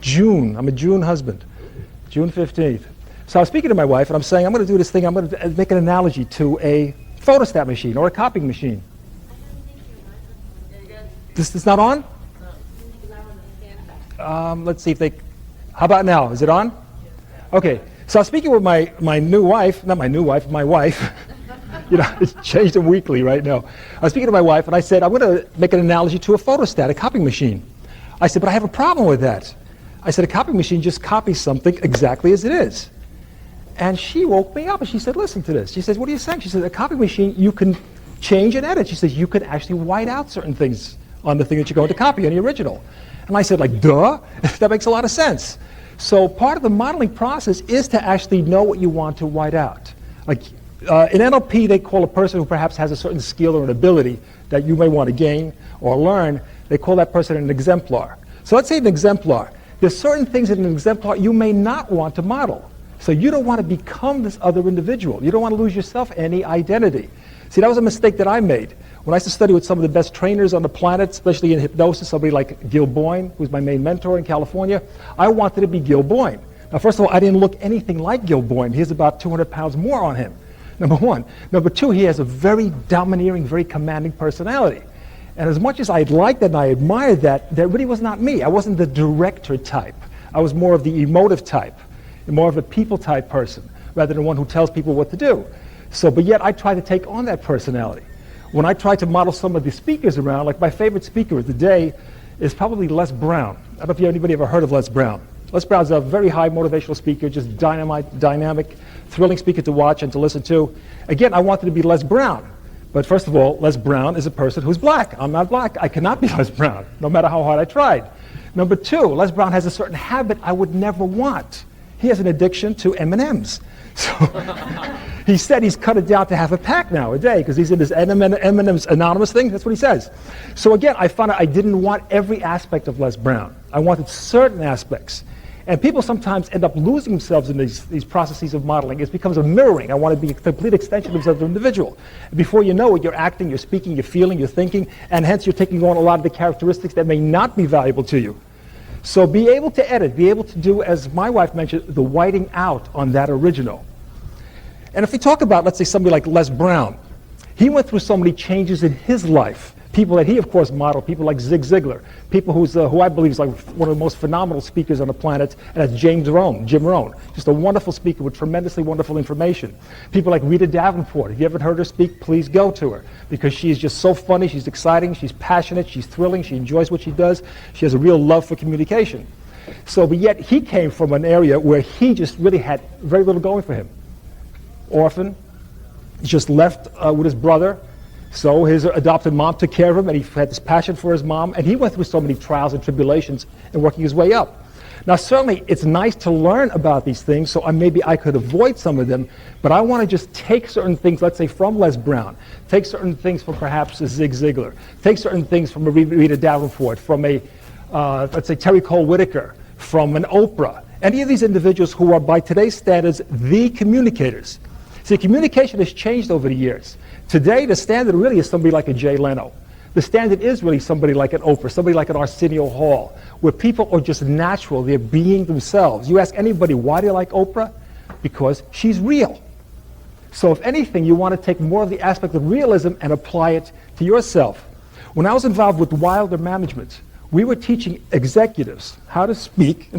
June. I'm a June husband. June 15th. So I was speaking to my wife, and I'm saying, I'm going to do this thing. I'm going to make an analogy to a photostat machine or a copying machine. This is not on? Let's see if they... How about now? Is it on? Okay. So I was speaking with my new wife, not my new wife, my wife. You know, it's changed them weekly right now. I was speaking to my wife, and I said, I'm going to make an analogy to a photostat, a copying machine. I said, but I have a problem with that. I said, a copying machine just copies something exactly as it is. And she woke me up, and she said, listen to this. She says, what are you saying? She said, a copying machine, you can change and edit. She says, you can actually white out certain things on the thing that you're going to copy on the original. And I said, like, duh? That makes a lot of sense. So part of the modeling process is to actually know what you want to white out. Like, in NLP, they call a person who perhaps has a certain skill or an ability that you may want to gain or learn, they call that person an exemplar. So let's say an exemplar. There's certain things in an exemplar you may not want to model. So you don't want to become this other individual. You don't want to lose yourself any identity. See, that was a mistake that I made. When I used to study with some of the best trainers on the planet, especially in hypnosis, somebody like Gil Boyne, who's my main mentor in California, I wanted to be Gil Boyne. Now, first of all, I didn't look anything like Gil Boyne. He has about 200 pounds more on him, number one. Number two, he has a very domineering, very commanding personality. And as much as I liked that and I admired that, that really was not me. I wasn't the director type. I was more of the emotive type, more of a people type person, rather than one who tells people what to do. So, but yet I tried to take on that personality. When I tried to model some of the speakers around, like my favorite speaker of the day is probably Les Brown. I don't know if anybody ever heard of Les Brown. Les Brown's a very high motivational speaker, just dynamic, thrilling speaker to watch and to listen to. Again, I wanted to be Les Brown. But first of all, Les Brown is a person who's black. I'm not black. I cannot be Les Brown, no matter how hard I tried. Number two, Les Brown has a certain habit I would never want. He has an addiction to M&Ms. So he said he's cut it down to half a pack now a day because he's in this M&M's Anonymous thing. That's what he says. So again, I found out I didn't want every aspect of Les Brown. I wanted certain aspects. And people sometimes end up losing themselves in these processes of modeling. It becomes a mirroring. I want to be a complete extension of the individual. Before you know it, you're acting, you're speaking, you're feeling, you're thinking, and hence you're taking on a lot of the characteristics that may not be valuable to you. So be able to edit, be able to do, as my wife mentioned, the whiting out on that original. And if we talk about, let's say, somebody like Les Brown, he went through so many changes in his life. People that he, of course, modeled, people like Zig Ziglar, people who I believe is like one of the most phenomenal speakers on the planet, and that's Jim Rohn, just a wonderful speaker with tremendously wonderful information. People like Rita Davenport, if you haven't heard her speak, please go to her, because she is just so funny, she's exciting, she's passionate, she's thrilling, she enjoys what she does, she has a real love for communication. So, but yet he came from an area where he just really had very little going for him. Orphan, just left with his brother. So his adopted mom took care of him, and he had this passion for his mom, and he went through so many trials and tribulations in working his way up. Now, certainly, it's nice to learn about these things, so maybe I could avoid some of them, but I want to just take certain things, let's say, from Les Brown, take certain things from perhaps a Zig Ziglar, take certain things from a Rita Davenport, from a, let's say, Terry Cole Whitaker, from an Oprah, any of these individuals who are, by today's standards, the communicators. See, communication has changed over the years. Today, the standard really is somebody like a Jay Leno. The standard is really somebody like an Oprah, somebody like an Arsenio Hall, where people are just natural. They're being themselves. You ask anybody, why do you like Oprah? Because she's real. So if anything, you want to take more of the aspect of realism and apply it to yourself. When I was involved with Wilder Management, we were teaching executives how to speak